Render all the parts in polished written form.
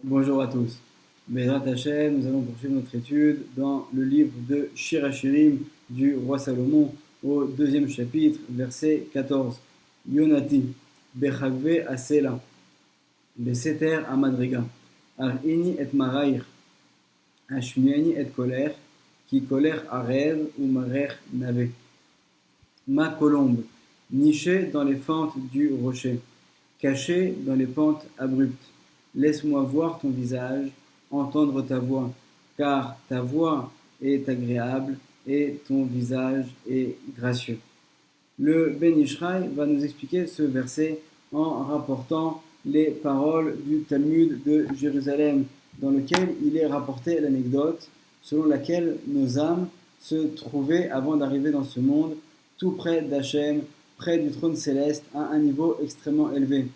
Bonjour à tous. Bezrat Hashem, nous allons poursuivre notre étude dans le livre de Shir Hashirim du roi Salomon au deuxième chapitre, verset 14. Yonati, Bechagve Asela, Beseter Amadriga, Ar-ini et Maraïr, Ashmiani et Koler, Ki Koler Arev ou Marer Nave. Ma colombe, nichée dans les fentes du rocher, cachée dans les pentes abruptes. Laisse-moi voir ton visage, entendre ta voix, car ta voix est agréable et ton visage est gracieux. Le Ben Ishraï va nous expliquer ce verset en rapportant les paroles du Talmud de Jérusalem, dans lequel il est rapporté l'anecdote selon laquelle nos âmes se trouvaient avant d'arriver dans ce monde, tout près d'Hachem, près du trône céleste, à un niveau extrêmement élevé.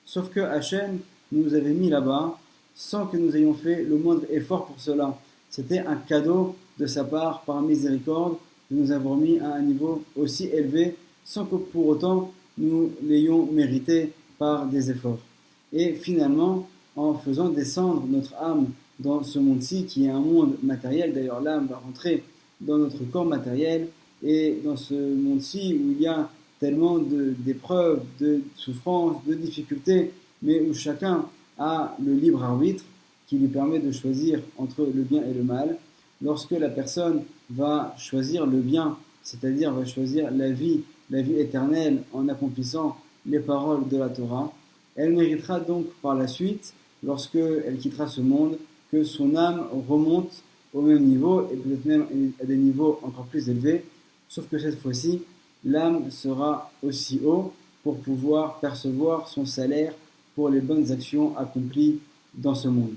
Sauf que Hachem nous avait mis là-bas sans que nous ayons fait le moindre effort pour cela. C'était un cadeau de sa part, par miséricorde, de nous avoir mis à un niveau aussi élevé sans que pour autant nous l'ayons mérité par des efforts. Et finalement, en faisant descendre notre âme dans ce monde-ci, qui est un monde matériel, d'ailleurs l'âme va rentrer dans notre corps matériel, et dans ce monde-ci où il y a tellement d'épreuves, de souffrances, de difficultés, mais où chacun a le libre arbitre qui lui permet de choisir entre le bien et le mal. Lorsque la personne va choisir le bien, c'est-à-dire va choisir la vie éternelle en accomplissant les paroles de la Torah, elle méritera donc par la suite, lorsqu'elle quittera ce monde, que son âme remonte au même niveau et peut-être même à des niveaux encore plus élevés, sauf que cette fois-ci, l'âme sera aussi haut pour pouvoir percevoir son salaire pour les bonnes actions accomplies dans ce monde.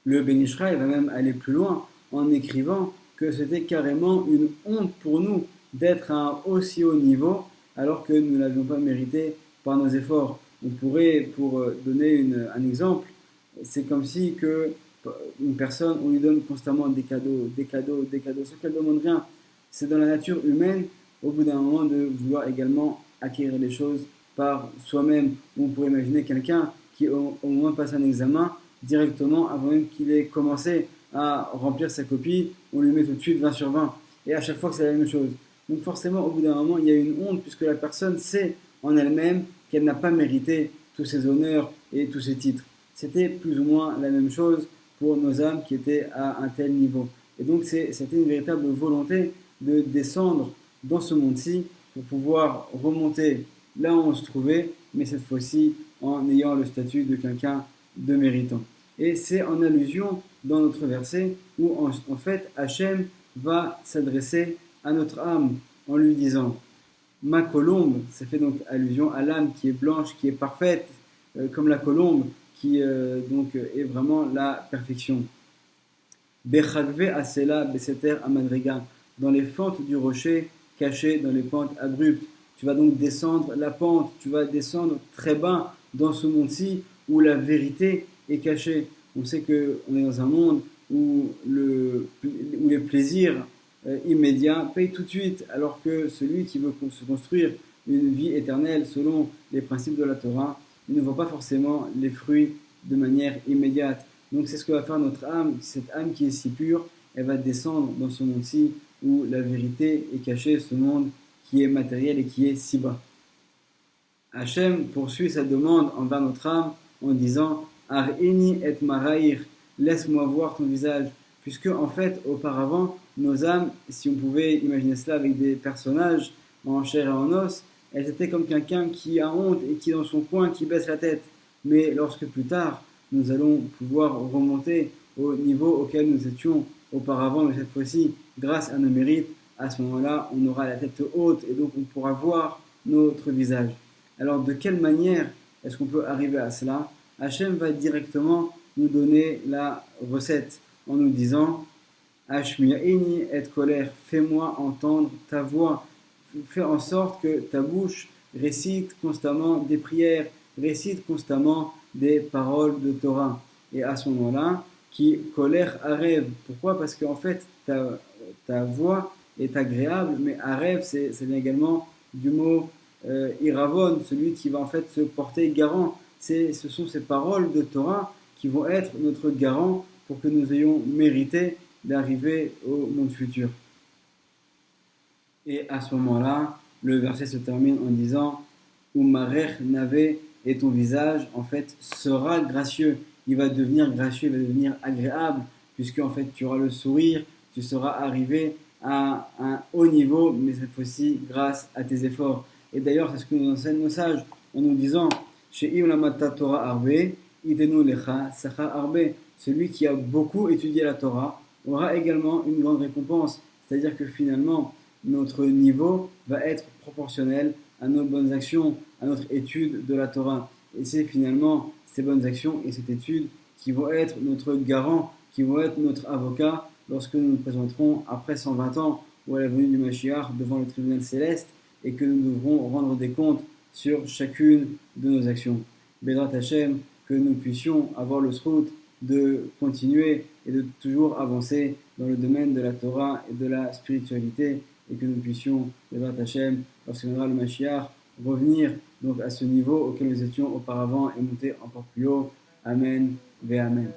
Le Ben Ishraï va même aller plus loin en écrivant que c'était carrément une honte pour nous d'être à un aussi haut niveau alors que nous ne l'avions pas mérité par nos efforts. On pourrait, pour donner un exemple, c'est comme si une personne, on lui donne constamment des cadeaux, sans qu'elle ne demande rien. C'est dans la nature humaine, au bout d'un moment, de vouloir également acquérir les choses par soi-même. On pourrait imaginer quelqu'un qui, au moment de passer un examen, directement, avant même qu'il ait commencé à remplir sa copie, on lui met tout de suite 20 sur 20. Et à chaque fois que c'est la même chose. Donc forcément, au bout d'un moment, il y a une honte, puisque la personne sait en elle-même qu'elle n'a pas mérité tous ces honneurs et tous ces titres. C'était plus ou moins la même chose pour nos âmes qui étaient à un tel niveau. Et donc c'était une véritable volonté de descendre dans ce monde-ci pour pouvoir remonter là où on se trouvait, mais cette fois-ci en ayant le statut de quelqu'un de méritant. Et c'est en allusion dans notre verset où en fait Hachem va s'adresser à notre âme en lui disant ma colombe, ça fait donc allusion à l'âme qui est blanche, qui est parfaite, comme la colombe qui donc est vraiment la perfection. Bechagve Asela Beseter Amadriga, dans les fentes du rocher, cachées dans les pentes abruptes. Tu vas donc descendre la pente, tu vas descendre très bas dans ce monde-ci où la vérité est cachée. On sait qu'on est dans un monde où les plaisirs immédiats payent tout de suite, alors que celui qui veut se construire une vie éternelle selon les principes de la Torah, il ne voit pas forcément les fruits de manière immédiate. Donc c'est ce que va faire notre âme, cette âme qui est si pure, elle va descendre dans ce monde-ci où la vérité est cachée, ce monde qui est matériel et qui est si bas. Hachem poursuit sa demande envers notre âme en disant Ar-ini et maraïr, laisse-moi voir ton visage. Puisque en fait, auparavant, nos âmes, si on pouvait imaginer cela avec des personnages en chair et en os, elles étaient comme quelqu'un qui a honte et qui est dans son coin, qui baisse la tête. Mais lorsque plus tard, nous allons pouvoir remonter au niveau auquel nous étions auparavant, mais cette fois-ci, grâce à nos mérites, à ce moment-là, on aura la tête haute et donc on pourra voir notre visage. Alors, de quelle manière est-ce qu'on peut arriver à cela? Hachem va directement nous donner la recette en nous disant Ashmi'ini et colère, fais-moi entendre ta voix, fais en sorte que ta bouche récite constamment des prières, récite constamment des paroles de Torah. Et à ce moment-là, qui colère arrive. Pourquoi? Parce qu'en fait, ta voix est agréable, mais Arev, ça vient également du mot Iravon, celui qui va en fait se porter garant. Ce sont ces paroles de Torah qui vont être notre garant pour que nous ayons mérité d'arriver au monde futur. Et à ce moment-là, le verset se termine en disant Umarech Nave, et ton visage en fait sera gracieux. Il va devenir gracieux, il va devenir agréable, puisque en fait tu auras le sourire, tu seras arrivé à un haut niveau, mais cette fois-ci grâce à tes efforts. Et d'ailleurs, c'est ce que nous enseignent nos sages en nous disant Chez Imlamata Torah Arbe, Idenu Lecha Sacha Arbe. Celui qui a beaucoup étudié la Torah aura également une grande récompense. C'est-à-dire que finalement, notre niveau va être proportionnel à nos bonnes actions, à notre étude de la Torah. Et c'est finalement ces bonnes actions et cette étude qui vont être notre garant, qui vont être notre avocat lorsque nous nous présenterons après 120 ans ou à la venue du Mashiach devant le tribunal céleste et que nous devrons rendre des comptes sur chacune de nos actions. Bédrat Hashem, que nous puissions avoir le srout de continuer et de toujours avancer dans le domaine de la Torah et de la spiritualité, et que nous puissions, Bédrat Hashem, lorsque viendra le Mashiach, revenir donc à ce niveau auquel nous étions auparavant et monter encore plus haut. Amen, ve Amen.